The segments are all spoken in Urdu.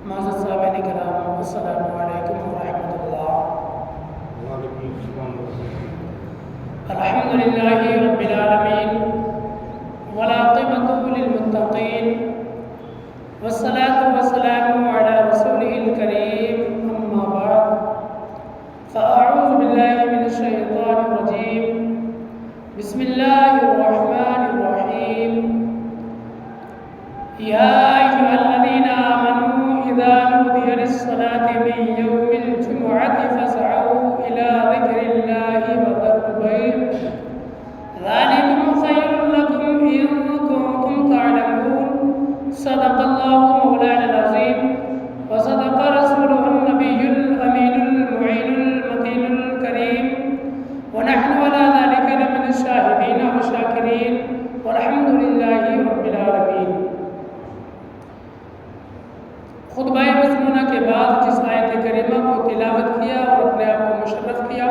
معزز صاحبین کرام، السلام علیکم ورحمۃ اللہ۔ الحمد للہ رب العالمین والعاقبۃ للمتقین والصلاة والسلام علی رسولہ الکریم، اما بعد فاعوذ باللہ من الشیطان الرجیم، بسم اللہ الرحمن الرحیم۔ یا ایھا الذین آمنوا اذا نودی للصلاة من یوم الجمعۃ فاسعوا الی ذکر اللہ وذروا البیع ذلکم خیر لکم ان کنتم تعلمون۔ صدق اللہ مولانا العظیم وصدق رسولہ النبی الامین المعین المتین الکریم، ونحن على ذلك لمن الشاہدین والشاکرین، والحمد للہ رب العالمین۔ خطبہ مسنونہ کے بعد جس آیت کریمہ کو تلاوت کیا اور اپنے آپ کو مشرف کیا،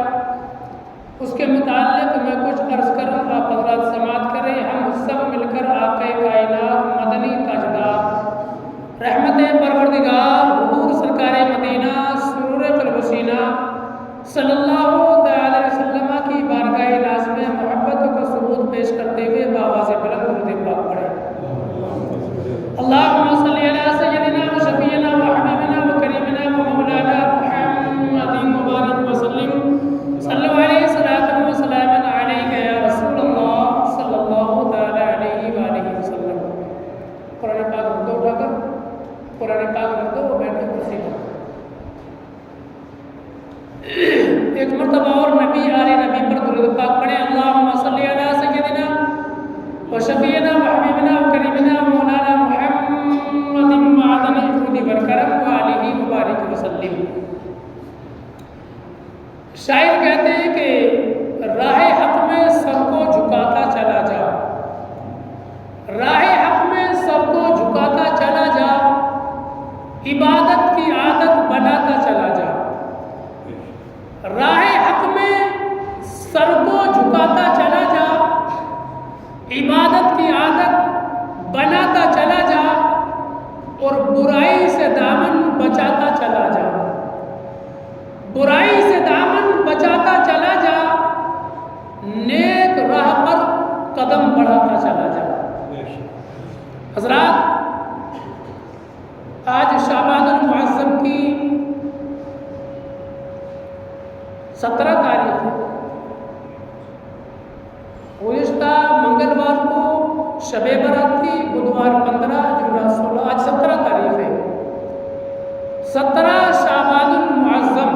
اس کے متعلق میں کچھ عرض کروں، آپ حضرات سماعت کریں۔ ہم سب مل کر آقا کائنات مدنی تاجدار رحمت پروردگار حضور سرکار مدینہ سرور قلب و سینہ صلی اللہ تعالی علیہ وسلم کی بارگاہ ناز میں محبت کا ثبوت پیش کرتے ہوئے بآواز بلند درود پاک پڑھیں۔ اللہم صلی علی سیدنا و شفیعنا و حبیبنا و کریمنا و مولانا محمد مبارک وسلم، صلو علیہ صلاۃ و سلام علیک یا رسول اللہ صلی اللہ تعالی علیہ وآلہ وسلم۔ قرآن پاک رکھ دو، اٹھا کر قرآن پاک رکھ دو، وہ بیٹھ کر کرسی پر۔ ایک مرتبہ اور نبی آل نبی پر درود پاک پڑھیں۔ اللہم صلی علی سیدنا و شفیعنا و حبیبنا و کریمنا و مولانا محمد معدن الجود والکرم و آلہ مبارک وسلم۔ شاعر کہتے ہیں کہ راہ حق میں سر کو جھکاتا چلا جا، راہ حق میں سر کو جھکاتا چلا جا، عبادت کی عادت بناتا چلا جا۔ راہ حق میں سر کو جھکاتا چلا جا، عبادت کی عادت بناتا چلا جا، اور برائی سے دامن بچاتا چلا جا، برائی سے دامن بچاتا چلا جا، نیک راہ پر قدم بڑھاتا چلا جا۔ حضرات، آج شعبان المعظم کی 17 تاریخ ہے۔ گزشتہ منگلوار کو شب برات تھی، بدھوار 15، جمعرات 16، آج 17 تاریخ ہے۔ 17 شعبان المعظم،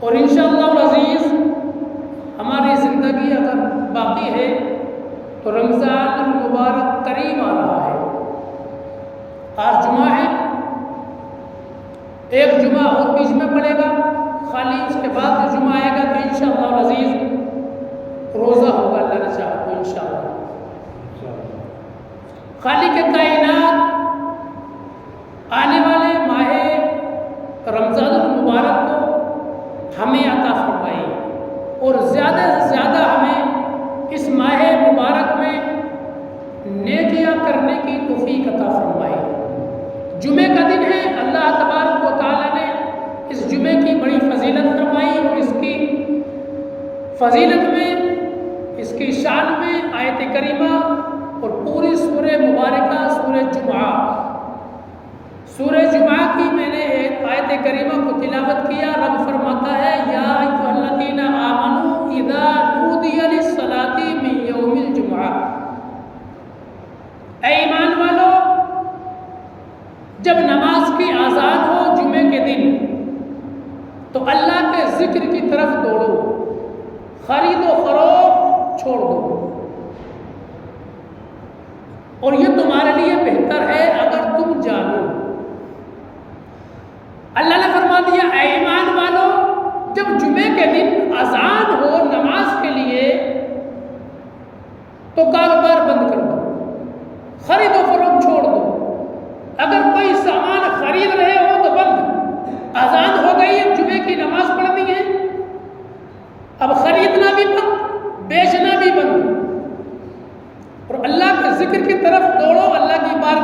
اور انشاءاللہ العزیز ہماری زندگی اگر باقی ہے تو رمضان المبارک قریب آ رہا ہے۔ آج جمعہ ہے، ایک جمعہ اور بیچ میں پڑے گا خالی، اس کے بعد جو جمعہ آئے گا تو انشاءاللہ العزیز روزہ ہوگا، اللہ نے چاہا تو انشاءاللہ۔ خالق کائنات آنے والے ماہ رمضان المبارک کو ہمیں عطا فرمائے، اور زیادہ سے زیادہ ہمیں اس ماہ مبارک میں نیکیاں کرنے کی توفیق عطا فرمائے۔ جمعے کا دن ہے، اللہ تبارک و تعالیٰ نے اس جمعے کی بڑی فضیلت فرمائی، اور اس کی فضیلت میں، اس کی شان میں آیت کریمہ اور پوری سورہ مبارکہ سورہ جمعہ کی میں نے ایک آیت کریمہ کو تلاوت کیا۔ رب فرماتا ہے، یا ایھا الذین آمنوا اذا نودی للصلاۃ من یوم الجمعہ، اے ایمان والو، جب نماز کی اذان ہو جمعے کے دن تو اللہ کے ذکر کی طرف دوڑو، خرید و فروخت چھوڑ دو، اور یہ تمہارے لیے بہتر ہے اگر تم جانو۔ اللہ نے فرما دیا، اے ایمان والو، جب جمعے کے دن اذان ہو نماز کے لیے تو کاروبار بند کر دو، خرید و فروخت چھوڑ دو۔ اگر کوئی سامان خرید رہے ہو تو بند، اذان ہو گئی، اب جمعے کی نماز پڑھنی ہے، اب خریدنا بھی بند، بیچنا بھی بند، اور اللہ کے ذکر کی طرف دوڑو، اللہ کی بارگاہ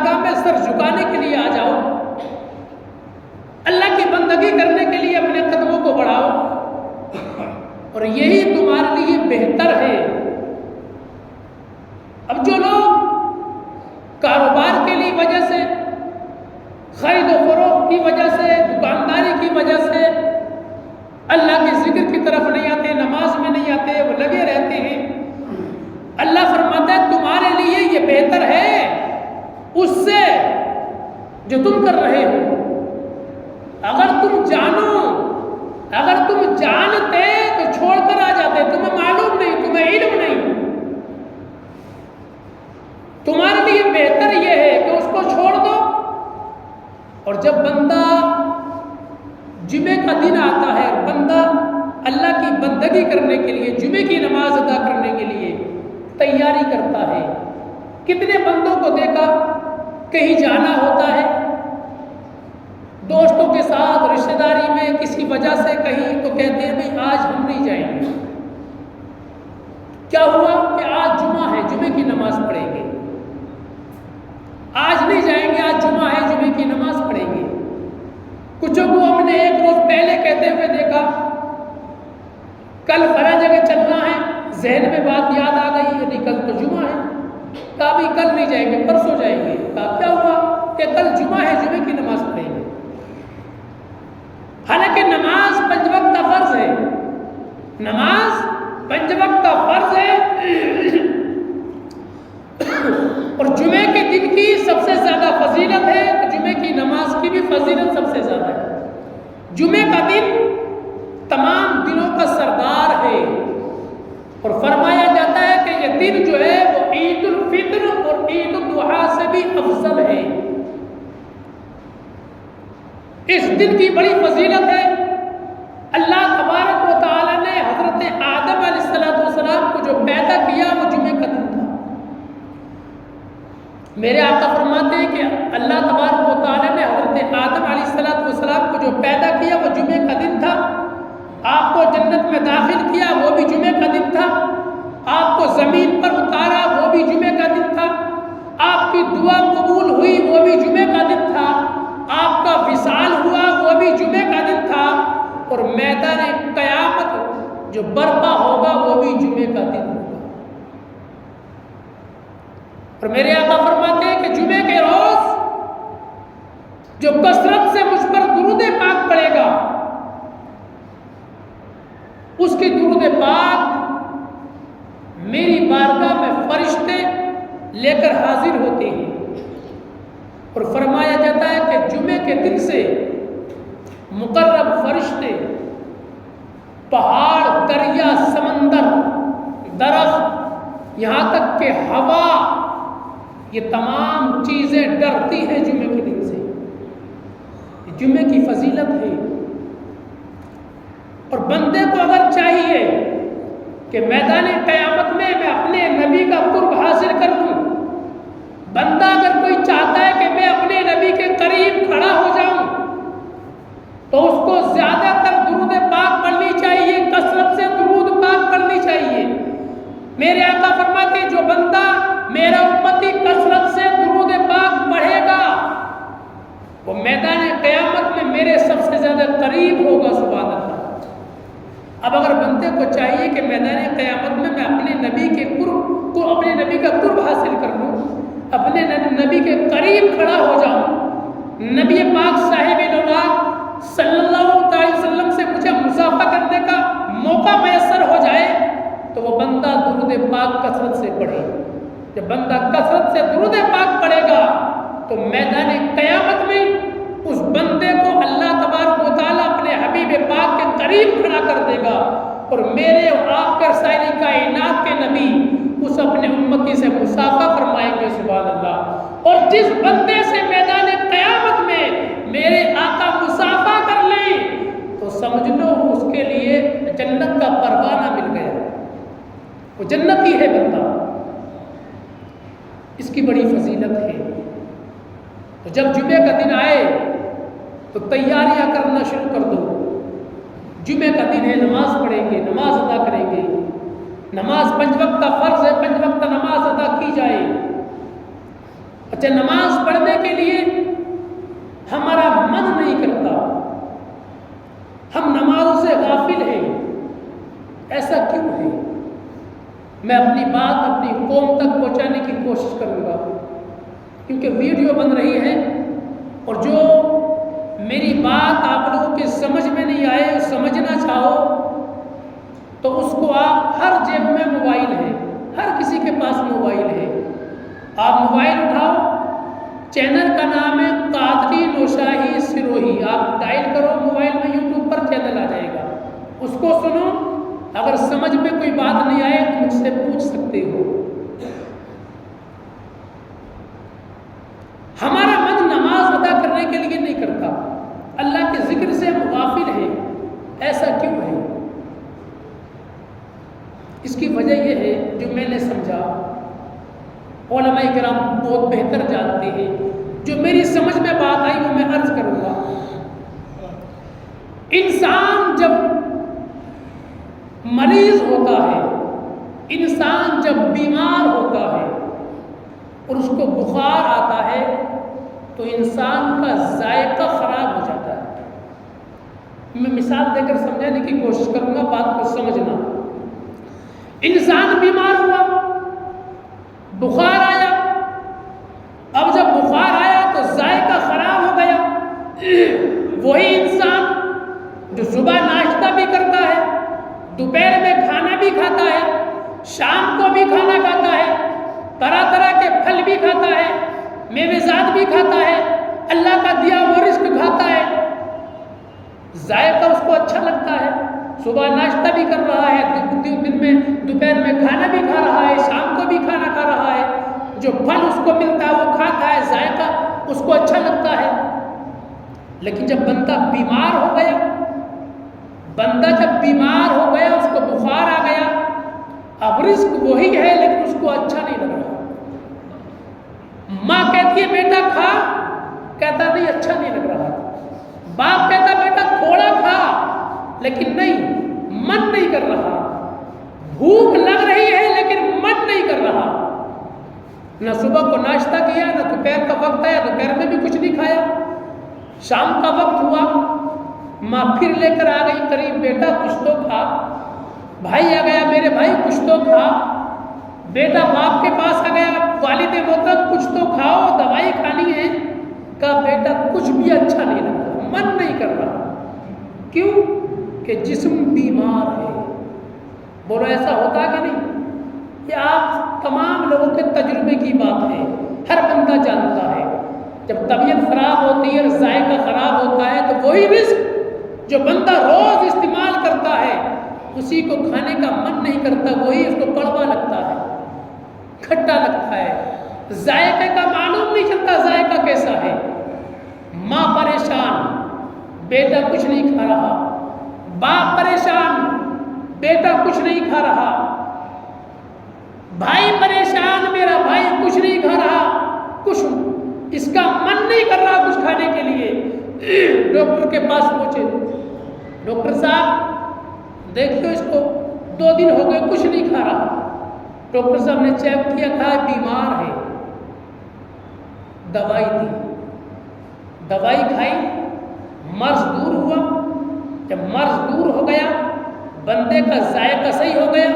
کاروبار کے لیے وجہ سے، خرید و فروخت کی وجہ سے، دکانداری کی وجہ سے اللہ کے ذکر کی طرف نہیں آتے، نماز میں نہیں آتے، وہ لگے رہتے ہیں، اللہ فرماتا ہے تمہارے لیے یہ بہتر ہے اس سے جو تم کر رہے ہو۔ اگر تم جانتے تو چھوڑ کر آ جاتے، تمہیں معلوم نہیں، تمہیں علم نہیں، تمہارے لیے بہتر یہ ہے کہ اس کو چھوڑ دو۔ اور جب بندہ جمعے کا دن آتا ہے، بندہ اللہ کی بندگی کرنے کے لیے، جمعے کی نماز ادا کرنے کے لیے تیاری کرتا ہے، کتنے بندوں کو دیکھا کہیں جانا ہوتا ہے دوستوں کے ساتھ، رشتہ داری میں کسی وجہ سے کہیں، تو کہتے ہیں بھئی آج ہم نہیں جائیں گے۔ کیا ہوا کہ آج جمعہ ہے، جمعے کی نماز پڑھیں گے، آج نہیں جائیں گے، آج جمعہ ہے، جمعے کی نماز پڑھیں گے۔ کچھوں کو ہم نے ایک روز پہلے کہتے ہوئے دیکھا کل فلاں جگہ چلنا ہے، ذہن میں بات یاد آ گئی، یعنی کل تو جمعہ ہے، کہا بھی کل نہیں جائیں گے، پرسوں جائیں گے۔ کہا کیا ہوا کہ کل جمعہ ہے، جمعے کی نماز پڑھیں گے۔ حالانکہ نماز 5 وقت کا فرض ہے، نماز 5 وقت کا فرض ہے، اور جمعے کے دن کی سب سے زیادہ فضیلت ہے، تو جمعے کی نماز کی بھی فضیلت سب سے زیادہ ہے۔ جمعے کا دن تمام دنوں کا سردار ہے، اور فرمایا جاتا ہے کہ یہ دن جو ہے وہ عید الفطر اور عید الاضحیٰ سے بھی افضل ہے۔ اس دن کی بڑی فضیلت ہے۔ اللہ تبارک و تعالی نے حضرت آدم علیہ السلام کو جو پیدا کیا وہ جمعے کا دن تھا۔ میرے آقا فرماتے ہیں کہ اللہ تبارک و تعالی نے حضرت آدم علیہ السلام کو جو پیدا کیا وہ جمعے کا دن تھا، آپ کو جنت میں داخل کیا وہ بھی جمعے کا دن تھا، آپ کو زمین پر اتارا وہ بھی جمعے کا دن تھا، آپ کی دعا قبول ہوئی وہ بھی جمعے کا دن تھا، آپ کا وصال ہوا وہ بھی جمعے کا دن تھا، اور میدان قیامت جو برپا ہوگا وہ بھی جمعے کا دن ہوگا۔ اور میرے آقا فرماتے ہیں کہ جمعے کے روز جو کثرت سے مجھ پر درود پاک پڑے گا، اس کی درود پاک میری بارگاہ میں فرشتے لے کر حاضر ہوتے ہیں، اور فرمایا جاتا ہے کہ جمعے کے دن سے مقرب فرشتے پہاڑ، دریا، سمندر، درخت، یہاں تک کہ ہوا، یہ تمام چیزیں ڈرتی ہیں جمعے کے دن سے۔ جمعے کی فضیلت ہے، اور بندے کو اگر چاہیے کہ میدان قیامت میں میں اپنے نبی کا قرب حاصل کر لوں، بندہ اگر کوئی چاہتا ہے کہ میں اپنے نبی کے قریب کھڑا ہو جاؤں، تو اس کو زیادہ تر درود پاک پڑھنی چاہیے، کثرت سے درود پاک پڑھنی چاہیے۔ میرے آقا فرماتے ہیں جو بندہ میرا امتی کثرت سے درود پاک پڑھے گا وہ میدان قیامت میں میرے سب سے زیادہ قریب ہوگا۔ سبحان اللہ۔ اب اگر بندے کو چاہیے کہ میدان قیامت میں میں اپنے نبی کے قرب کو، اپنے نبی کا قرب حاصل کر لوں، اپنے نبی کے قریب کھڑا ہو جاؤں، نبی پاک صاحب نواب صلی اللہ علیہ وسلم سے مجھے مصافحہ کرنے کا موقع میسر ہو جائے، تو وہ بندہ درود پاک کثرت سے پڑھے۔ جب بندہ کثرت سے درود پاک پڑھے گا تو میدان قیامت میں اس بندے کو اللہ تبارک و تعالیٰ اپنے حبیب پاک کے قریب کھڑا کر دے گا، اور میرے اور آپ کے ساری کائنات کے نبی اس اپنے امتی سے مصافحہ فرمائیں گے۔ سبحان اللہ۔ اور جس بندے سے میدان قیامت میں میرے آقا مصافحہ کر لیں تو سمجھ لو اس کے لیے جنت کا پروانہ مل گیا، وہ جنتی ہے بندہ۔ اس کی بڑی فضیلت ہے۔ تو جب جمعے کا دن آئے تو تیاریاں کرنا شروع کر دو۔ جمعے کا دن ہے، نماز پڑھیں گے، نماز ادا کریں گے۔ نماز 5 وقت کا فرض ہے، 5 وقت نماز ادا کی جائے۔ اچھا، نماز پڑھنے کے لیے ہمارا من نہیں کرتا، ہم نمازوں سے غافل ہیں، ایسا کیوں ہے؟ میں اپنی بات اپنی قوم تک پہنچانے کی کوشش کروں گا۔ کیونکہ ویڈیو بن رہی ہے اور جو میری بات آپ لوگوں کے سمجھ میں نہیں آئے سمجھنا چاہو تو اس کو آپ ہر جیب میں موبائل ہے، ہر کسی کے پاس موبائل ہے، آپ موبائل اٹھاؤ، چینل کا نام ہے قادری نوشاہی سروہی، آپ ڈائل کرو موبائل میں، یوٹیوب پر چینل آ جائے گا، اس کو سنو، اگر سمجھ میں کوئی بات نہیں آئے تو مجھ سے پوچھ سکتے ہو۔ ہمارا من نماز ادا کرنے کے لیے نہیں کرتا، اللہ کے ذکر سے ہم غافل ہیں، ایسا کیوں ہے؟ اس کی وجہ یہ ہے جو میں نے سمجھا، علماء کرام بہت بہتر جانتے ہیں، جو میری سمجھ میں بات آئی وہ میں عرض کروں گا۔ انسان جب مریض ہوتا ہے، انسان جب بیمار ہوتا ہے اور اس کو بخار آتا ہے تو انسان کا ذائقہ خراب ہو جاتا ہے۔ میں مثال دے کر سمجھانے کی کوشش کروں گا، بات کو سمجھنا۔ انسان بیمار ہوا، بخار آیا، اب جب بخار آیا تو ذائقہ خراب ہو گیا۔ وہی انسان جو صبح ناشتہ بھی کرتا ہے، دوپہر میں کھانا بھی کھاتا ہے، شام کو بھی کھانا کھاتا ہے، طرح طرح کے پھل بھی کھاتا ہے، میوے جات بھی کھاتا ہے، اللہ کا دیا وہ رزق کھاتا ہے، ذائقہ اس کو اچھا لگتا ہے، صبح ناشتہ بھی کر رہا ہے، دن میں دوپہر میں کھانا بھی کھا رہا ہے، شام کو بھی کھانا کھا رہا ہے، جو پھل اس کو ملتا ہے وہ کھاتا ہے، ذائقہ اس کو اچھا لگتا ہے۔ لیکن جب بندہ بیمار ہو گیا، اس کو بخار آ گیا، اب رزق وہی ہے لیکن اس کو اچھا نہیں لگ رہا۔ ماں کہتی ہے بیٹا کھا، کہتا نہیں اچھا نہیں لگ رہا، باپ کہتا بیٹا تھوڑا کھا، لیکن نہیں، من نہیں کر رہا، بھوک لگ رہی ہے لیکن من نہیں کر رہا، نہ صبح کو ناشتہ کیا، نہ دوپہر کا وقت آیا دوپہر میں بھی کچھ نہیں کھایا، شام کا وقت ہوا، ماں پھر لے کر آ گئی قریب، بیٹا کچھ تو کھا، بھائی آ گیا میرے بھائی کچھ تو کھا، بیٹا باپ کے پاس آ گیا، والد محترم کچھ تو کھاؤ، دوائی کھانی ہے، کہا بیٹا کچھ بھی اچھا نہیں لگ رہا، من نہیں کر رہا، کیوں کہ جسم بیمار ہے۔ بولو ایسا ہوتا کہ نہیں؟ یہ آپ تمام لوگوں کے تجربے کی بات ہے، ہر بندہ جانتا ہے، جب طبیعت خراب ہوتی ہے اور ذائقہ خراب ہوتا ہے تو وہی رزق جو بندہ روز استعمال کرتا ہے اسی کو کھانے کا من نہیں کرتا، وہی اس کو کڑوا لگتا ہے، کھٹا لگتا ہے، ذائقے کا معلوم نہیں چلتا ذائقہ کیسا ہے۔ ماں پریشان، بیٹا کچھ نہیں کھا رہا، باپ پریشان، بیٹا کچھ نہیں کھا رہا، بھائی پریشان، میرا بھائی کچھ نہیں کھا رہا، کچھ اس کا من نہیں کر رہا کچھ کھانے کے لیے۔ ڈاکٹر کے پاس پہنچے، ڈاکٹر صاحب دیکھ لو اس کو 2 دن ہو گئے کچھ نہیں کھا رہا۔ ڈاکٹر صاحب نے چیک کیا، کہا بیمار ہے، دوائی دی، دوائی کھائی، مرض دور ہوا۔ جب مرض دور ہو گیا، بندے کا ذائقہ صحیح ہو گیا،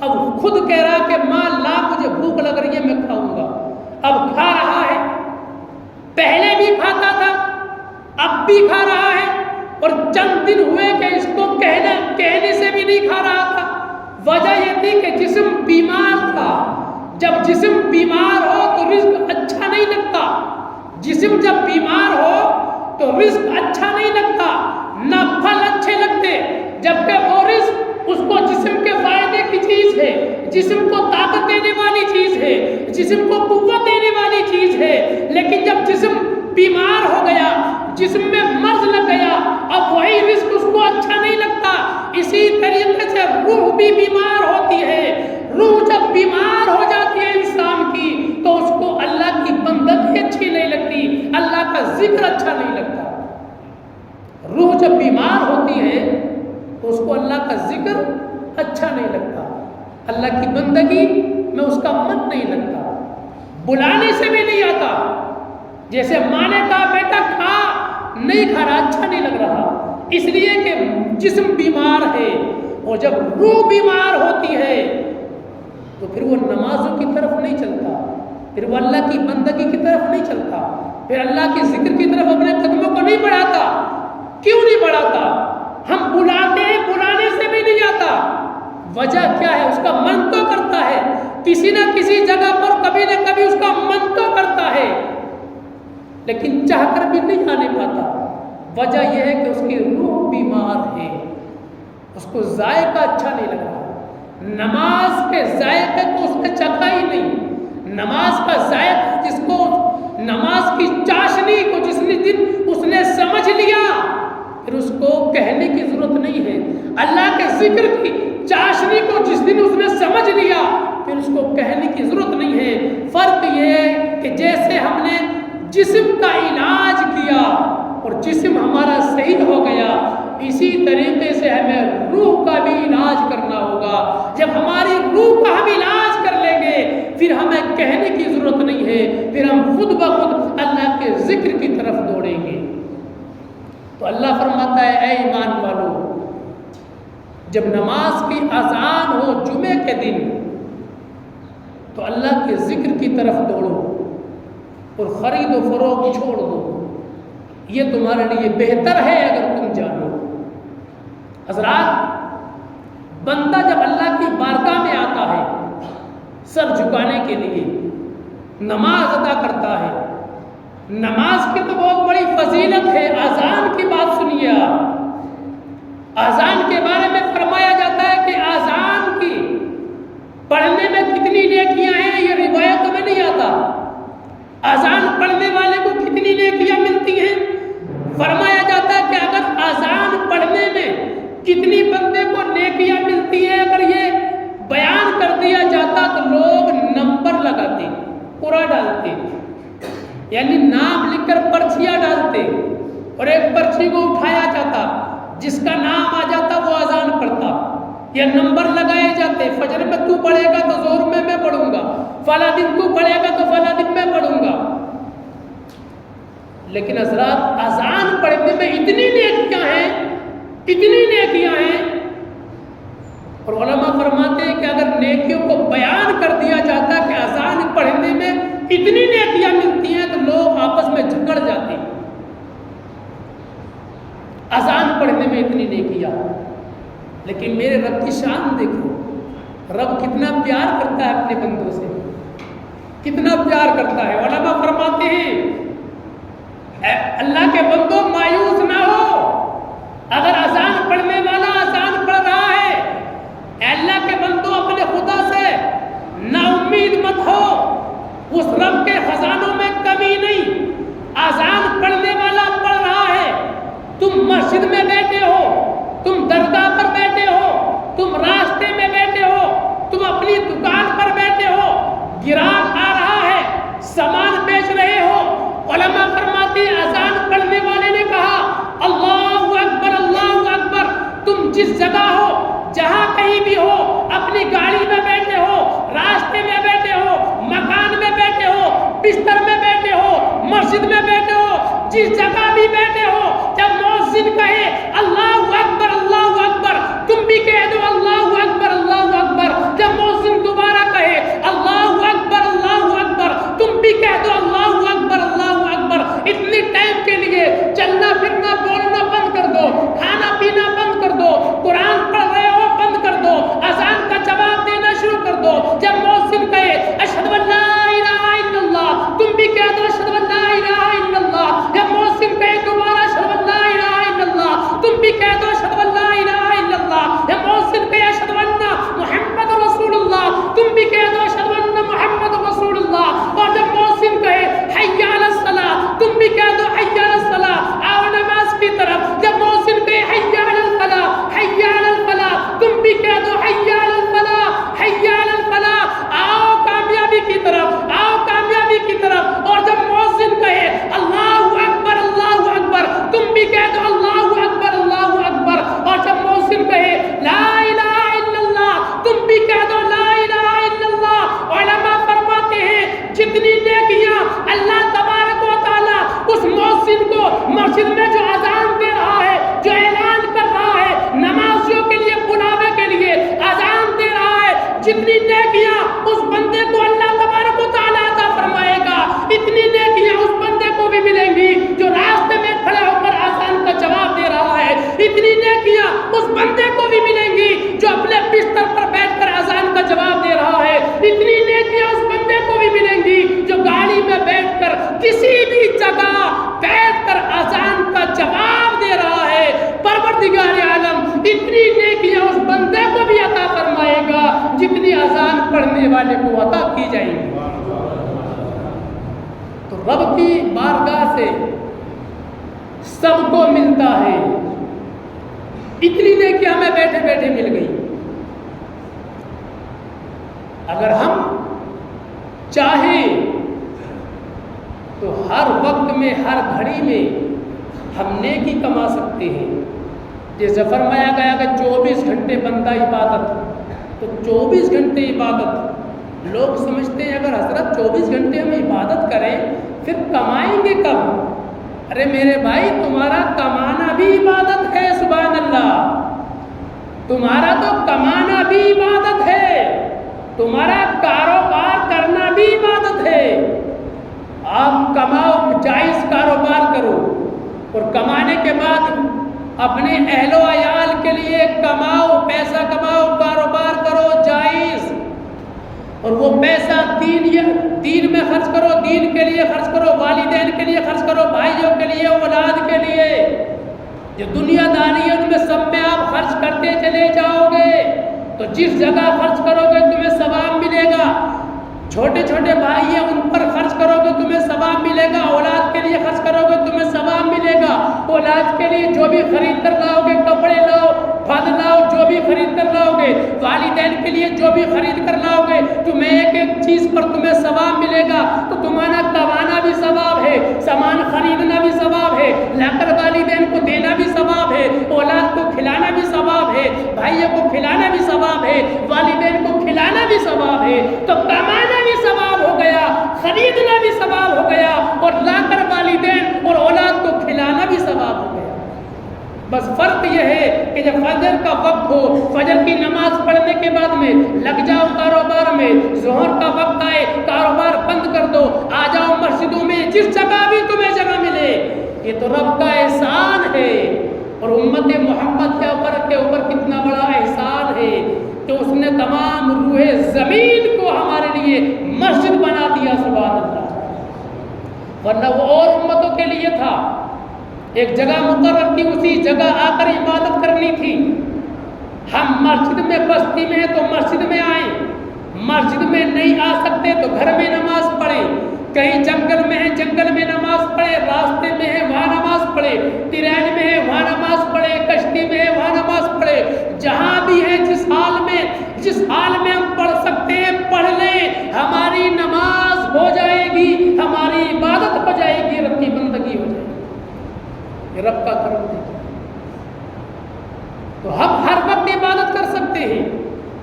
اب خود کہہ رہا کہ ماں لا مجھے بھوک لگ رہی ہے میں کھاؤں گا، اب کھا رہا ہے، پہلے بھی کھاتا تھا اب بھی کھا رہا ہے، اور چند دن ہوئے کہ اس کو کہنے سے بھی نہیں کھا رہا تھا۔ وجہ یہ تھی کہ جسم بیمار تھا، جب جسم بیمار ہو تو رزق اچھا نہیں لگتا، جسم جب بیمار ہو تو رزق اچھا نہیں لگتا، نہ پھل اچھے لگتے، جبکہ وہ رزق اس کو جسم کے فائدے کی چیز ہے، جسم کو طاقت دینے والی چیز ہے، جسم کو قوت دینے والی چیز ہے، لیکن جب جسم بیمار ہو گیا، جسم میں مرض لگ گیا، اب وہی رزق اس کو اچھا نہیں لگتا۔ اسی طریقے سے روح بھی بیمار ہوتی ہے، روح جب بیمار ہو جاتی ہے انسان کی تو اس کو اللہ کی بندگی اچھی نہیں لگتی، اللہ کا ذکر اچھا نہیں لگتا۔ روح جب بیمار ہوتی ہے تو اس کو اللہ کا ذکر اچھا نہیں لگتا، اللہ کی بندگی میں اس کا من نہیں لگتا، بلانے سے بھی نہیں آتا۔ جیسے ماں نے کہا بیٹا کھا، نہیں کھا رہا، اچھا نہیں لگ رہا، اس لیے کہ جسم بیمار ہے، اور جب روح بیمار ہوتی ہے تو پھر وہ نمازوں کی طرف نہیں چلتا، پھر وہ اللہ کی بندگی کی طرف نہیں چلتا، پھر اللہ کے ذکر کی طرف اپنے قدموں کو نہیں بڑھاتا۔ کیوں نہیں بڑھاتا؟ ہم بلاتے ہیں، بلانے سے بھی نہیں آتا۔ وجہ کیا ہے؟ اس کا من تو کرتا ہے، کسی نہ کسی جگہ پر کبھی نہ کبھی اس کا من تو کرتا ہے، لیکن چاہ کر بھی نہیں آنے پاتا۔ وجہ یہ ہے کہ اس کی روح بیمار ہے، اس کو ذائقہ اچھا نہیں لگ رہا۔ نماز کے ذائقے کو اس نے چکھا ہی نہیں۔ نماز کا ذائقہ جس کو، نماز کی چاشنی کو جس دن اس نے سمجھ لیا، پھر اس کو کہنے کی ضرورت نہیں ہے۔ اللہ کے ذکر کی چاشنی کو جس دن اس نے سمجھ لیا، پھر اس کو کہنے کی ضرورت نہیں ہے۔ فرق یہ ہے کہ جیسے ہم نے جسم کا علاج کیا اور جسم ہمارا صحیح ہو گیا، اسی طریقے سے ہمیں روح کا بھی علاج کرنا ہوگا۔ جب ہماری روح کا ہم علاج کر لیں گے، پھر ہمیں کہنے کی ضرورت نہیں ہے، پھر ہم خود بخود اللہ کے ذکر کی طرف دوڑیں گے۔ تو اللہ فرماتا ہے اے ایمان والو، جب نماز کی اذان ہو جمعے کے دن تو اللہ کے ذکر کی طرف دوڑو اور خرید و فروخت چھوڑ دو، یہ تمہارے لیے بہتر ہے اگر تم جانو۔ حضرات، بندہ جب اللہ کی بارگاہ میں آتا ہے سر جھکانے کے لیے، نماز ادا کرتا ہے، نماز کی تو بہت بڑی فضیلت ہے۔ اذان کی بات سنیے آپ، اذان کے بارے میں فرمایا جاتا ہے کہ اذان کی پڑھنے میں کتنی نیکیاں ہیں، یہ روایتوں میں نہیں آتا۔ اذان پڑھنے والے کو کتنی نیکیاں ملتی ہیں، فرمایا جاتا ہے کہ اگر اذان پڑھنے میں کتنی بندے کو نیکیاں ملتی ہیں، اگر یہ بیان کر دیا جاتا تو لوگ نمبر لگاتے، پورا ڈالتے، یعنی نام لکھ کر پرچیاں ڈالتے، اور ایک پرچی کو اٹھایا جاتا، جس کا نام آ جاتا وہ اذان پڑھتا، یا نمبر لگائے جاتے، فجر میں تو پڑھے گا تو ظہر میں میں پڑھوں گا، فلاں دن تو پڑھے گا تو فلاں دن میں پڑھوں گا۔ لیکن حضرات، اذان پڑھنے میں اتنی نیکیاں ہیں، اتنی نیکیاں ہیں، اور علماء فرماتے ہیں کہ اگر نیکیوں کو بیان کر دیا جاتا کہ اذان پڑھنے میں اتنی نیکیاں ملتی ہیں تو لوگ آپس میں جھگڑ جاتے ہیں۔ اذان پڑھنے میں اتنی نیکیاں، لیکن میرے رب کی شان دیکھو، رب کتنا پیار کرتا ہے اپنے بندوں سے، کتنا پیار کرتا ہے۔ علماء فرماتے ہیں اے اللہ کے بندوں، مایوس نہ ہو اگر اذان پڑھنے والا اذان پڑھ رہا ہے، اے اللہ کے بندوں اپنے خدا سے نا امید مت ہو، اس رب کے خزانوں میں کمی نہیں۔ اذان پڑھنے والا پڑھ رہا ہے، تم مسجد میں بیٹھے ہو، تم درگاہ پر بیٹھے ہو، تم راستے میں بیٹھے ہو، تم اپنی دکان پر بیٹھے ہو، گراہک آ رہا ہے، سامان بیچ رہے ہو، علماء فرماتے ہیں اذان پڑھنے والے نے کہا اللہ اکبر اللہ اکبر، تم جس جگہ ہو، جہاں کہیں بھی ہو، اپنی گاڑی میں بیٹھے ہو، راستے میں بیٹھے ہو، مکان میں بیٹھے ہو، بستر میں بیٹھے ہو، مسجد میں بیٹھے ہو، جس جگہ بھی بیٹھے ہو، جب مؤذن کہے اللہ اکبر تم بھی کہہ دو اللہ اکبر، جب مؤذن دوبارہ کہے اللہ اکبر تم بھی کہہ دو اللہ اکبر۔ اتنی ٹائم کے لیے چلنا پھرنا بولنا بند کر دو، کھانا پینا بند کر دو، قرآن پڑھ رہے ہو بند کر دو، اذان کا جواب دینا شروع کر دو۔ جب مؤذن کہے اشہد ان لا الہ الا اللہ، تم بھی کہہ دو اشہد ان لا الہ الا اللہ۔ جب مؤذن کہے دوبارہ اشہد ان لا الہ الا اللہ، تم بھی کہہ دو اشہد ان لا الہ الا اللہ۔ جب مؤذن کہے اشہد ان محمد رسول اللہ، تم بھی کہہ دو اشہد ان محمد رسول اللہ۔ اور جب مؤذن کہے بندے کو بھی ملیں گی جو اپنے بستر پر بیٹھ کر اذان کا جواب دے رہا ہے، اتنی نیکیاں اس بندے کو بھی ملیں گی جو گاڑی میں بیٹھ کر کسی بھی جگہ بیٹھ کر اذان کا جواب دے رہا ہے۔ پروردگار عالم اتنی نیکیاں اس بندے کو بھی عطا فرمائے گا جتنی اذان پڑھنے والے کو عطا کی جائیں گی۔ تو رب کی بارگاہ سے سب کو ملتا ہے، اتنی نیکیاں ہمیں بیٹھے بیٹھے مل گئی۔ اگر ہم چاہیں تو ہر وقت میں، ہر گھڑی میں ہم نیکی کما سکتے ہیں۔ جیسے فرمایا گیا کہ 24 گھنٹے بندہ عبادت، تو 24 گھنٹے عبادت لوگ سمجھتے ہیں اگر حضرت 24 گھنٹے ہم عبادت کریں پھر کمائیں گے کب؟ ارے میرے بھائی، تمہارا کمانا بھی عبادت ہے، سبحان اللہ، تمہارا تو کمانا بھی عبادت ہے، تمہارا کاروبار کرنا بھی عبادت ہے۔ آپ کماؤ، جائز کاروبار کرو، اور کمانے کے بعد اپنے اہل و عیال کے لیے کماؤ، پیسہ کماؤ، کاروبار کرو جائز، اور وہ پیسہ دین میں خرچ کرو، دین کے لیے خرچ کرو، والدین کے لیے خرچ کرو، بھائیوں کے لیے، اولاد کے لیے۔ جو دنیا داری ہے ان میں سب میں آپ خرچ کرتے چلے جاؤ گے تو جس جگہ خرچ کرو گے تمہیں ثواب ملے گا۔ چھوٹے چھوٹے بھائی ہیں ان پر خرچ کرو گے تمہیں ثواب ملے گا، اولاد کے لیے خرچ کرو گے تمہیں ثواب ملے گا۔ اولاد کے لیے جو بھی خرید کر لاؤ گے، کپڑے لاؤ، پھل لاؤ، جو بھی خرید کر لاؤ گے، والدین کے لیے جو بھی خرید کر لاؤ گے، تمہیں ایک ایک چیز پر تمہیں ثواب ملے گا۔ تو تمہارا کمانا بھی ثواب ہے، سامان خریدنا بھی ثواب ہے، لا کر والدین کو دینا بھی ثواب ہے، اولاد کو کھلانا بھی ثواب ہے، بھائیوں کو کھلانا بھی ثواب ہے، والدین کو کھلانا بھی ثواب ہے۔ تو کمانا بھی ثواب ہو گیا، خریدنا بھی ثواب ہو گیا، اور لا کر والدین اور اولاد کو کھلانا بھی ثواب ہو گیا۔ بس فرق یہ ہے کہ جب فجر کا وقت ہو، فجر کی نماز پڑھنے کے بعد میں لگ جاؤ کاروبار میں، ظہر کا وقت آئے کاروبار بند کر دو، آ جاؤ مسجدوں میں، جس جگہ بھی تمہیں جگہ ملے۔ یہ تو رب کا احسان ہے، اور امت محمد کے اوپر کتنا بڑا احسان ہے کہ اس نے تمام روح زمین کو ہمارے لیے مسجد بنا دیا، سبحان اللہ۔ ورنہ وہ اور امتوں کے لیے تھا، ایک جگہ مقرر تھی، اسی جگہ آ کر عبادت کرنی تھی۔ ہم مسجد میں بستی میں ہیں تو مسجد میں آئیں، مسجد میں نہیں آ سکتے تو گھر میں نماز پڑھیں، کہیں جنگل میں ہیں جنگل میں نماز پڑھے، راستے میں ہے وہاں نماز پڑھے، ٹرین میں ہے وہاں نماز پڑھے، کشتی میں ہے وہاں نماز پڑھے، جہاں بھی ہے جس حال میں ہم پڑھ سکتے ہیں پڑھ لیں، ہماری نماز ہو جائے گی، ہماری عبادت ہو جائے گی، رب کی بندگی ہو جائے گی، یہ رب کا کرم ہے۔ تو ہم ہر وقت عبادت کر سکتے ہیں،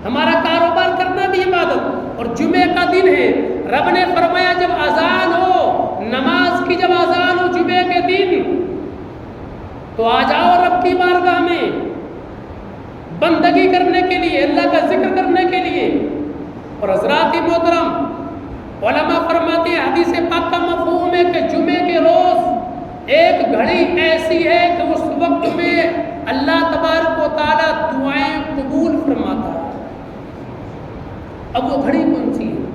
ہمارا کاروبار کرنا بھی عبادت۔ اور جمعے کا دن ہے، رب نے فرمایا جب اذان ہو، نماز کی جب اذان ہو جمعے کے دن تو آ جاؤ رب کی بارگاہ میں بندگی کرنے کے لیے، اللہ کا ذکر کرنے کے لیے۔ اور حضرات محترم، علماء فرماتے ہیں حدیث پاک کا مفہوم ہے کہ جمعے کے روز ایک گھڑی ایسی ہے کہ اس وقت میں اللہ تبارک و تعالیٰ دعائیں قبول فرماتا ہے۔ اب وہ گھڑی کون سی ہے؟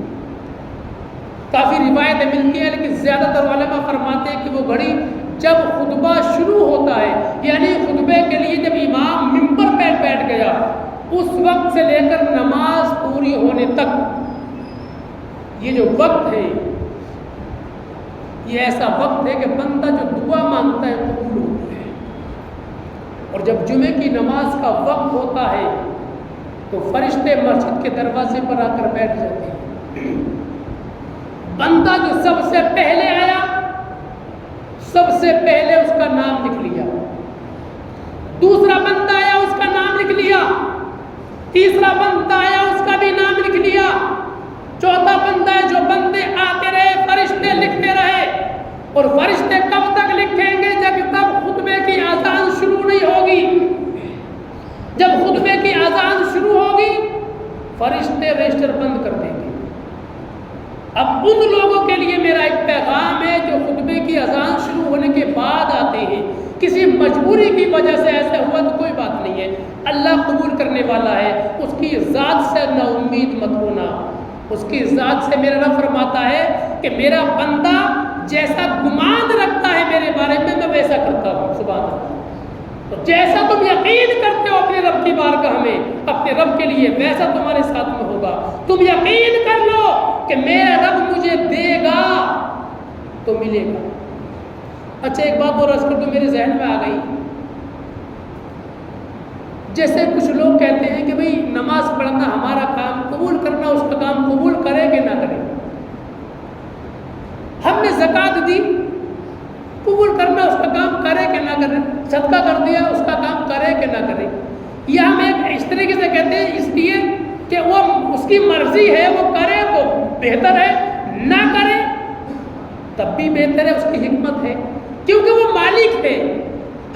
کافی روایتیں ملتی ہیں، لیکن زیادہ تر علماء فرماتے ہیں کہ وہ گھڑی جب خطبہ شروع ہوتا ہے، یعنی خطبے کے لیے جب امام ممبر پہ بیٹھ گیا، اس وقت سے لے کر نماز پوری ہونے تک یہ جو وقت ہے، یہ ایسا وقت ہے کہ بندہ جو دعا مانگتا ہے قبول ہوتی ہے۔ اور جب جمعے کی نماز کا وقت ہوتا ہے تو فرشتے مسجد کے دروازے پر آ کر بیٹھ جاتے ہیں۔ بندہ جو سب سے پہلے آیا، سب سے پہلے اس کا نام لکھ لیا، دوسرا بندہ آیا اس کا نام لکھ لیا، تیسرا بندہ آیا اس کا بھی نام لکھ لیا، چوتھا بندہ ہے جو بندے آتے رہے فرشتے لکھتے رہے۔ اور فرشتے کب تک لکھیں گے؟ جب تک خطبے کی اذان شروع نہیں ہوگی۔ جب خطبے کی اذان شروع ہوگی فرشتے رجسٹر بند کر دیں گے۔ اب ان لوگوں کے لیے میرا ایک پیغام ہے جو خطبے کی اذان شروع ہونے کے بعد آتے ہیں، کسی مجبوری کی وجہ سے ایسا ہوا تو کوئی بات نہیں ہے، اللہ قبول کرنے والا ہے، اس کی ذات سے نا امید مت ہونا۔ اس کی ذات سے میرا رب فرماتا ہے کہ میرا بندہ جیسا گمان رکھتا ہے میرے بارے میں ویسا کرتا ہوں۔ سبحان اللہ۔ تو جیسا تم یقین کرتے ہو اپنے رب کی بارگاہ میں اپنے رب کے لیے، ویسا تمہارے ساتھ میں ہوگا۔ تم یقین کر لو کہ میرا رب مجھے دے گا تو ملے گا۔ اچھا ایک بات اور عرض کر دوں، میرے ذہن میں آ گئی۔ جیسے کچھ لوگ کہتے ہیں کہ بھئی نماز پڑھنا ہمارا کام، قبول کرنا اس کا کام، قبول کرے کہ نہ کرے۔ ہم نے زکوٰۃ دی، قبول کرنا اس کا کام، کرے کہ نہ کرے۔ صدقہ کر دیا، اس کا کام کرے کہ نہ کرے۔ یہ ہم ایک اس طریقے سے کہتے ہیں اس لیے کہ وہ اس کی مرضی ہے، وہ کرے تو بہتر ہے، نہ کرے تب بھی بہتر ہے، اس کی حکمت ہے، کیونکہ وہ مالک ہے۔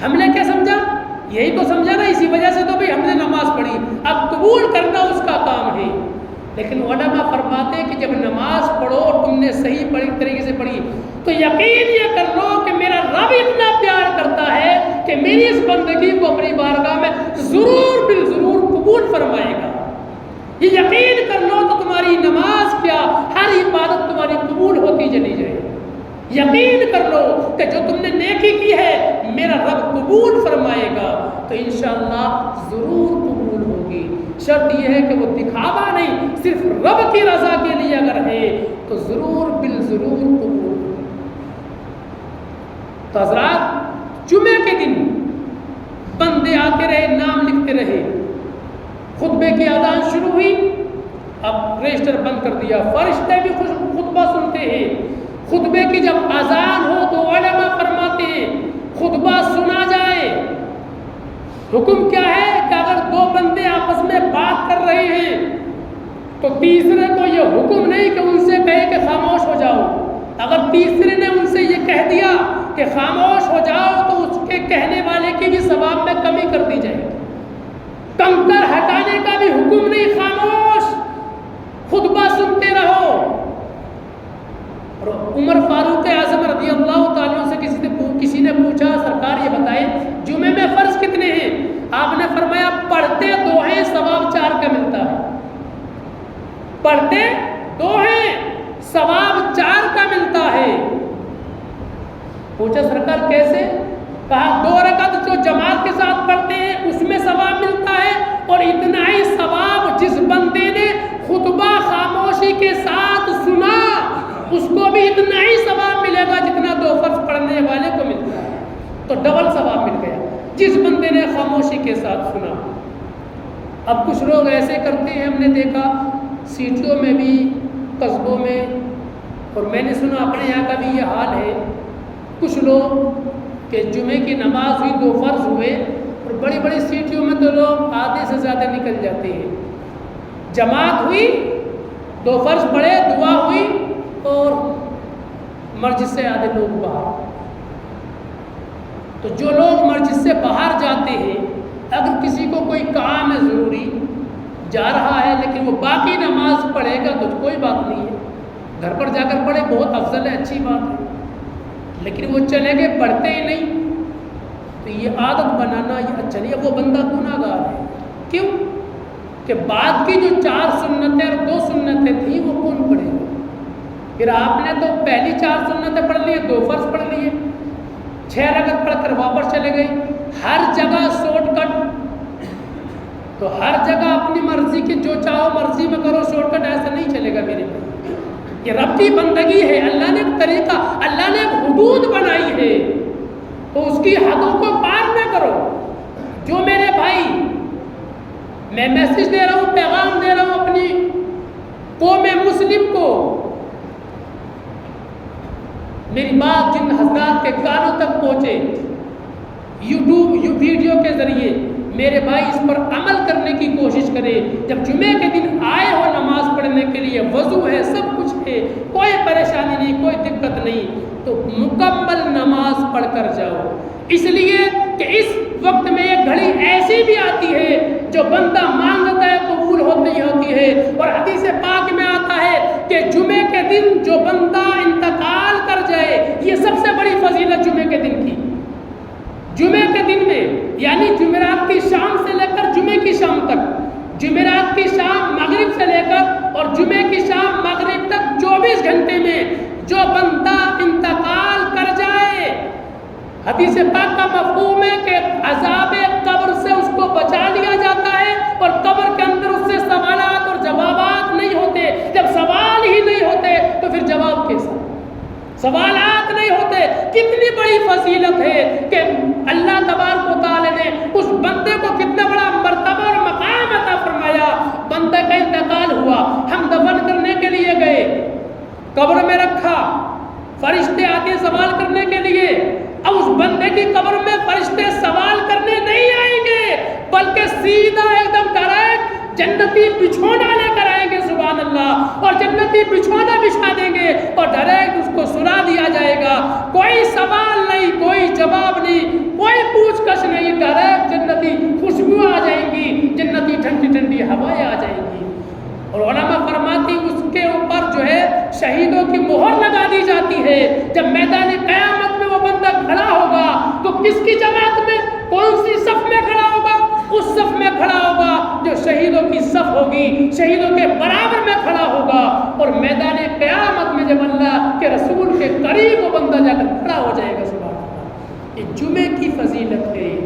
ہم نے کیا سمجھا؟ یہی تو سمجھا نا، اسی وجہ سے تو بھی ہم نے نماز پڑھی، اب قبول کرنا اس کا کام ہے۔ لیکن علماء فرماتے ہیں کہ جب نماز پڑھو اور تم نے صحیح طریقے سے پڑھی تو یقین یہ کر لو کہ میرا رب اتنا پیار کرتا ہے کہ میری اس بندگی کو اپنی بارگاہ میں ضرور بالضرور قبول فرمائے گا۔ یہ یقین کر لو تو تمہاری نماز کیا، ہر عبادت تمہاری قبول ہوتی چلی جائے۔ یقین کر لو کہ جو تم نے نیکی کی ہے میرا رب قبول فرمائے گا تو انشاءاللہ ضرور قبول ہوگی۔ شرط یہ ہے کہ وہ دکھاوا نہیں، صرف رب کی رضا کے لیے اگر ہے تو ضرور بالضرور قبول ہوگی۔ تو حضرات جمعے کے دن بندے آتے رہے، نام لکھتے رہے، خطبے کی اذان شروع ہوئی، اب رجسٹر بند کر دیا، فرشتے بھی خطبہ سنتے ہیں۔ خطبے کی جب اذان ہو تو علماء فرماتے ہیں خطبہ سنا جائے۔ حکم کیا ہے کہ اگر دو بندے آپس میں بات کر رہے ہیں تو تیسرے کو یہ حکم نہیں کہ ان سے کہے کہ خاموش ہو جاؤ۔ اگر تیسرے نے ان سے یہ کہہ دیا کہ خاموش ہو جاؤ تو اس کے کہنے والے کی بھی ثواب میں کمی کر دی جائے۔ کنکر ہٹانے کا بھی حکم نہیں، خاموش خطبہ سنتے رہو۔ اور عمر فاروق اعظم رضی اللہ تعالیٰ سے کسی نے پوچھا سرکار یہ بتائیں جمعے میں فرض کتنے ہیں؟ آپ نے فرمایا پڑھتے دو ہیں ثواب 4 کا ملتا ہے۔ پڑھتے 2 ہیں ثواب 4 کا ملتا ہے۔ پوچھا سرکار کیسے؟ کہا 2 رکعت جو جماعت کے ساتھ پڑھتے ہیں اس میں ثواب ملتا ہے، اور اتنا ہی ثواب جس بندے نے خطبہ خاموشی کے ساتھ سنا اس کو بھی اتنا ہی ثواب ملے گا جتنا 2 فرض پڑھنے والے کو ملتا ہے۔ تو ڈبل ثواب مل گیا جس بندے نے خاموشی کے ساتھ سنا۔ اب کچھ لوگ ایسے کرتے ہیں، ہم نے دیکھا سٹیوں میں بھی، قصبوں میں، اور میں نے سنا اپنے یہاں کا بھی یہ حال ہے، کچھ لوگ کہ جمعے کی نماز ہوئی، 2 فرض ہوئے، اور بڑی بڑی سٹیوں میں تو لوگ آدھے سے زیادہ نکل جاتے ہیں۔ جماعت ہوئی، 2 فرض پڑھے، دعا ہوئی، اور مسجد سے آدھے لوگ باہر۔ تو جو لوگ مسجد سے باہر جاتے ہیں، اگر کسی کو کوئی کام ہے ضروری جا رہا ہے لیکن وہ باقی نماز پڑھے گا تو کوئی بات نہیں ہے، گھر پر جا کر پڑھے، بہت افضل ہے، اچھی بات ہے۔ لیکن وہ چلے گئے پڑھتے ہی نہیں تو یہ عادت بنانا یہ اچھا نہیں ہے، وہ بندہ گناہ گار ہے۔ کیوں کہ بعد کی جو 4 سنتیں اور 2 سنتیں تھیں وہ کون پڑھے گا؟ پھر آپ نے تو پہلی 4 سنتیں پڑھ لیے، 2 فرض پڑھ لیے، 6 رکعت پڑھ کر واپس چلے گئے۔ ہر جگہ شارٹ کٹ، تو ہر جگہ اپنی مرضی کی جو چاہو مرضی میں کرو، شارٹ کٹ ایسا نہیں چلے گا میرے بھائی۔ یہ رب کی بندگی ہے، اللہ نے ایک طریقہ، اللہ نے ایک حدود بنائی ہے، تو اس کی حدوں کو پار نہ کرو۔ جو میرے بھائی میں میسج دے رہا ہوں، پیغام دے رہا ہوں اپنی قوم مسلم کو، میری بات جن حضرات کے کانوں تک پہنچے یوٹیوب ویڈیو کے ذریعے، میرے بھائی اس پر عمل کرنے کی کوشش کرے۔ جب جمعے کے دن آئے ہو نماز پڑھنے کے لیے، وضو ہے، سب کچھ ہے، کوئی پریشانی نہیں، کوئی دقت نہیں، تو مکمل نماز پڑھ کر جاؤ۔ اس لیے کہ اس وقت میں ایک گھڑی ایسی بھی آتی ہے جو بندہ مانگتا ہے قبول ہوتی ہوتی ہے، اور حدیث پاک میں آتا ہے کہ جمعے کے دن جو بندہ انتقال کر جائے، یہ سب سے بڑی فضیلت جمعے کے دن کی، جمعے کے دن میں، یعنی جمعرات کی شام سے لے کر جمعے کی شام جمعرات کی شام مغرب سے لے کر اور جمعے کی شام مغرب تک 24 گھنٹے میں جو بندہ انتقال کر جائے، حدیث پاک کا مفہوم ہے کہ عذاب قبر سے اس کو بچا لیا جاتا ہے، اور قبر کے اندر اس سے سوالات اور جوابات نہیں ہوتے۔ جب سوال ہی نہیں ہوتے تو پھر جواب کیسا؟ سوالات نہیں ہوتے۔ کتنی بڑی فضیلت ہے کہ اللہ تبارک و تعالی نے اس بندے کو کتنا بڑا مرتبہ اور مقام عطا فرمایا۔ بندے کا انتقال ہوا، ہم دفن کرنے کے لیے گئے، قبر میں رکھا، فرشتے آتے سوال کرنے کے لیے۔ اب اس بندے کی قبر میں فرشتے سوال کرنے نہیں آئیں گے، بلکہ سیدھا ایک دم ڈائریکٹ جنتی بچھونا لے کر آئیں گے، سبحان اللہ، اور جنتی بچھونا بچھا دیں گے اور ڈائریکٹ اس کو سلا دیا جائے گا۔ کوئی سوال نہیں، کوئی جواب نہیں، کوئی پوچھ گچھ نہیں، ڈائریکٹ جنتی خوشبو آ جائیں گی، جنتی ٹھنڈی ٹھنڈی ہوائیں آ جائیں گی۔ اور علماء فرماتی اس کے اوپر جو ہے شہیدوں کی مہر لگا دی جاتی ہے۔ جب میدان قیامت میں وہ بندہ کھڑا ہوگا تو کس کی جماعت میں، کون سی صف میں کھڑا ہوگا؟ اس صف میں کھڑا ہوگا جو شہیدوں کی صف ہوگی، شہیدوں کے برابر میں کھڑا ہوگا۔ اور میدان قیامت میں جب اللہ کے رسول کے قریب وہ بندہ جا کر کھڑا ہو جائے گا، سبحان اللہ۔ یہ جمعے کی فضیلت ہے،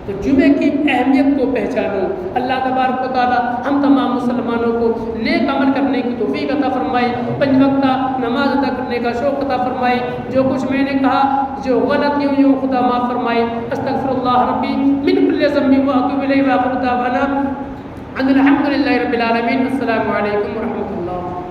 تو جمعے کی اہمیت کو پہچانو۔ اللہ تبارک و تعالی ہم تمام مسلمانوں کو نیک عمل کرنے کی توفیق عطا فرمائے، 5 وقتہ نماز ادا کرنے کا شوق عطا فرمائے۔ جو کچھ میں نے کہا جو غلطی ہوئی ہو خدا معاف فرمائے۔ استغفر اللہ ربی من کل ذنب واتوب الیہ، وآخر دعوانا ان الحمد للہ رب العالمین۔ السلام علیکم ورحمۃ اللہ۔